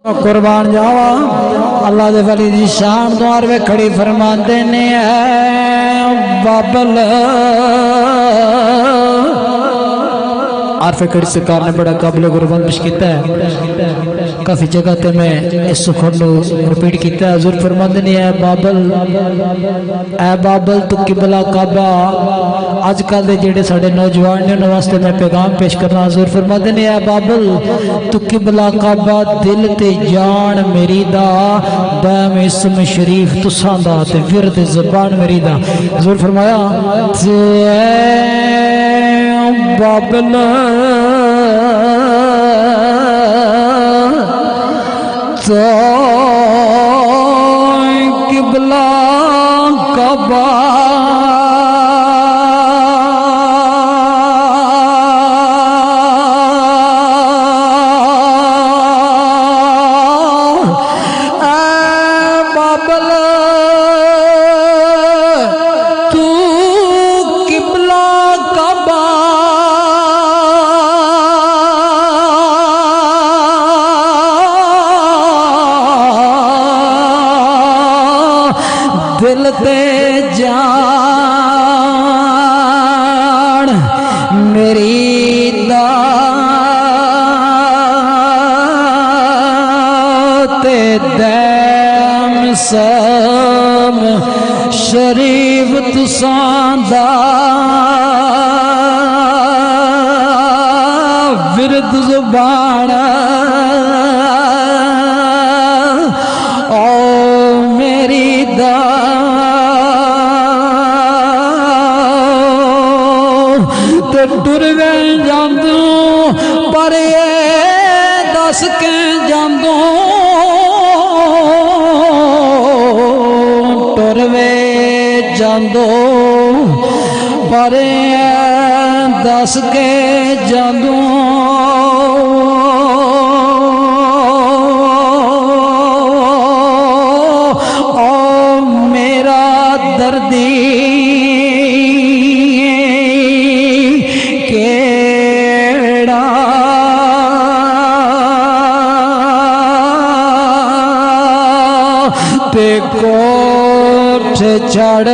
कुर्बान जावा अल्लाह दे वली दी शान द्वार वे खड़ी फरमाते ने बाबल आरफे खड़ी सरकार ने बड़ा काबिल कुर्बान पेश किया है। काफ़ी जगह ते मैं इस सुखन रिपीट किया है। हजूर फरमाते ने ए बाबल तू किबला काबा। अजकल के जेडे साडे नौजवान ने उन्होंने वास्ते मैं पैगाम पेश करना। हजूर फरमाते ने ए बाबल तू किबला काबा दिल ते जान मेरी दा बैम इसम शरीफ तुसां दा ते विरद ज़बान मेरी दा। हजूर फरमाया बाबल तो किबला काबा बाबल तू किबला काबा दिल ते जान मेरी दाते दैम सम शरीफ तुसां दा विरद ज़ुबान ओ मेरी दा टुर गए जादू पर दस के जादू टुर वे जादू पर दस के जादू ओ मेरा दर्दी ते कोठ चढ़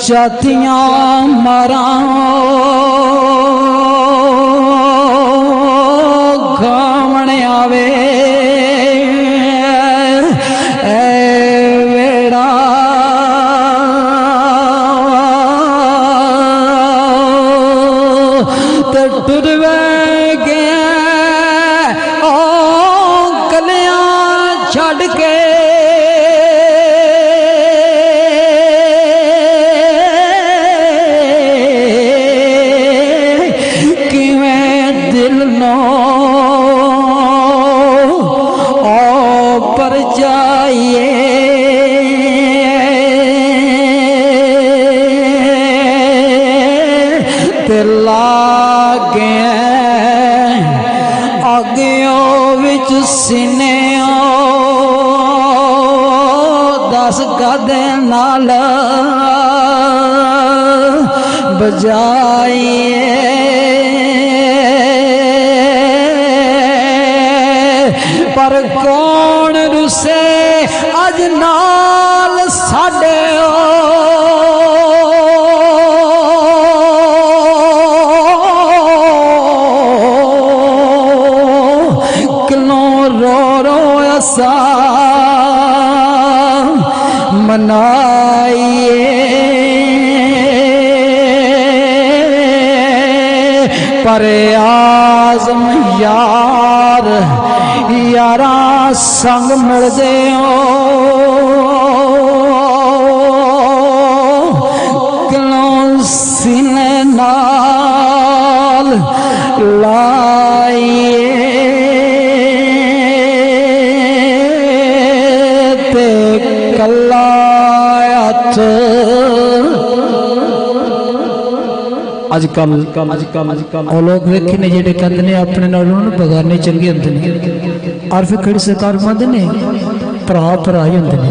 चातियां मारा घावण आवे वेड़ा ते टुर गया छड़ के किवें दिल नो ओ पर जाइए ते लागे अग्यों विच सीने दस गदे नाल बजाइए पर कौन रुसे अज नाल साडे किलों रो रो असा मनाइए पर आज़म यार यारा संग मिल दे किलों सीने नाल लाइए ते कला अजकल लोग वेखे ने जेडे कहते ने अपने नालों बगाने चंगे होंदे ने। आरफे खड़ी सरकार मंद ने भरा भरा ही होंदे ने।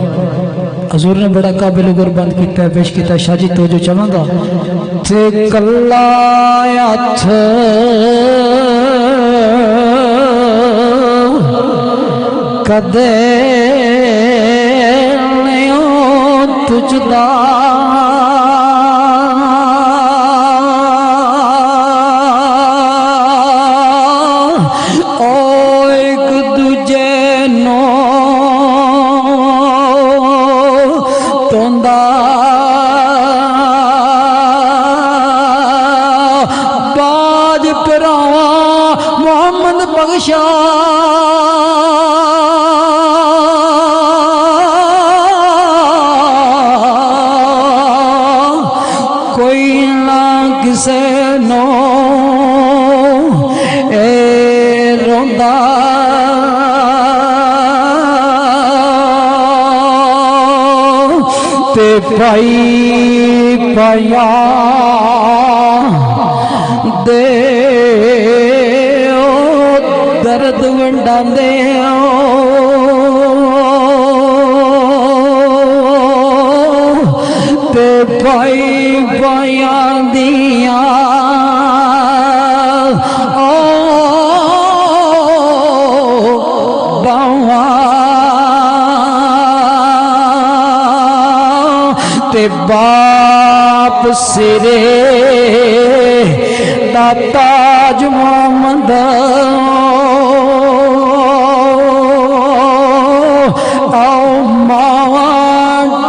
हजूर ने बड़ा काबिल गुरबंद किया पेश किया। शाह जी तो जो चाहंगा ते कला हथ कदे तुझदा बख्शा कोई ना किसे नो ए रोंदा ते पाई पाया दे दर्द वंडांदे ते भाई भाइयां दियां बावां ते बाप सिरे दा ताज मोहम्मद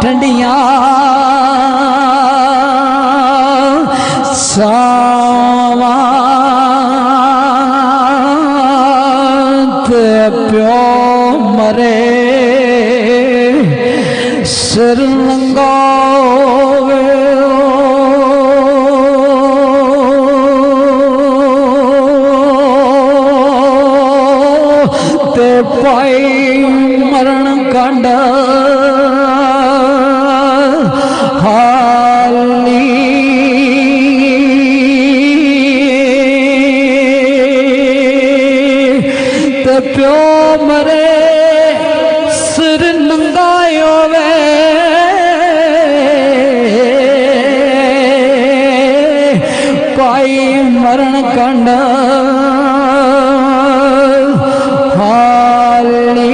ठंडिया सावा प्यो मरे सिर नंगा ते पाई मरण कंड प्यो मरे सिर नंगायो वे पाई मरण कंड हाली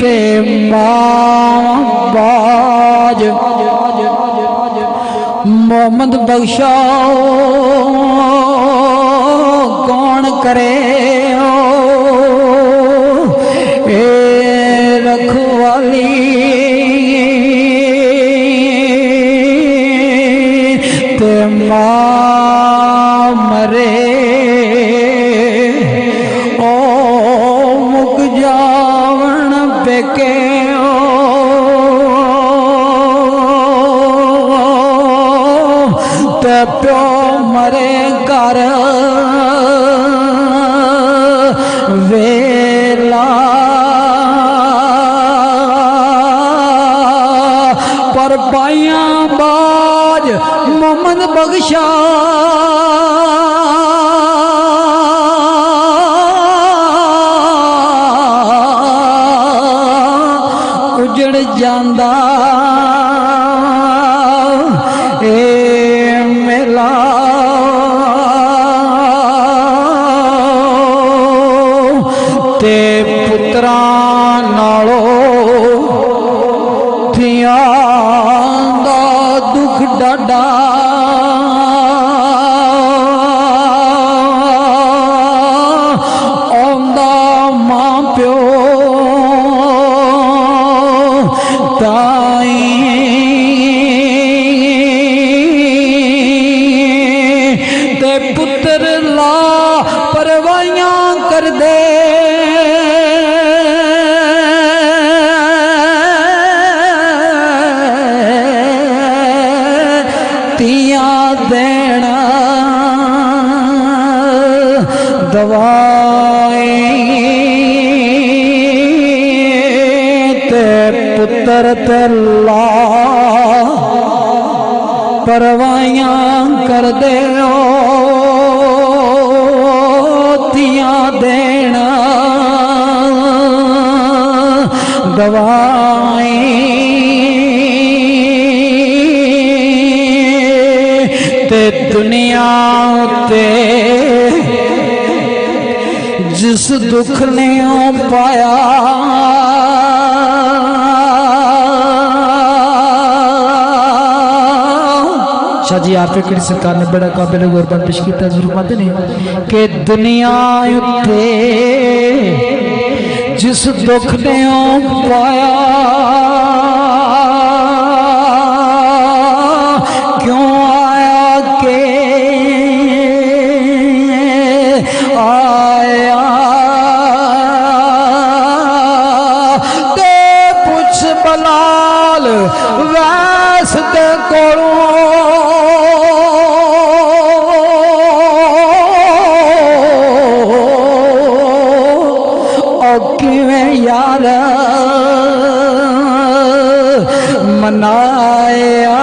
ते मां बाज मोहम्मद बख्शा कौन करे ए रखवाली ते मां मरे ओ मुक जावन बेके ते प्यो मरे कर वेला पर पाइया बाज मोहम्मद बख्शा उजड़ जांदा ए मेला ते पुत्रा नालो थियां दा दुख डाडा आंदा मां प्यो ताई ते पुत्र ला परवाइयां कर दे देना दवाई ते पुत्र तेला परवाइयां कर दे तियां देना दवाई ते दुनिया ते जिस दुख ने पाया शाह जी आप सरकार ने बड़ा काबिल गुरबान पेश किया जरूर ने कि दुनिया उत्ते जिस दुख ने पाया क्यों आया के आया ते पुछ बलाल वैस दे कोलों यार मनाया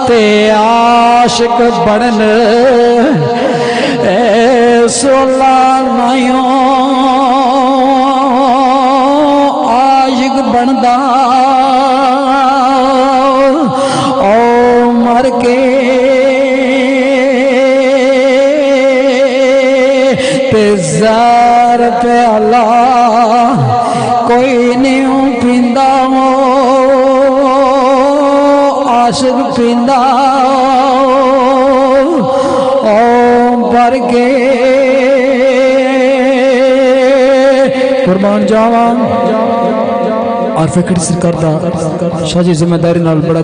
ते आशिक बनन सोला नायों आशिक बनदा ओ मर के ज़ार प्याला कोई नहीं पींदा आशिक पींदा ओ भर के कुर्बान जावा और फिक्र सरकार दा शाह जी जिम्मेदारी नाल बड़ा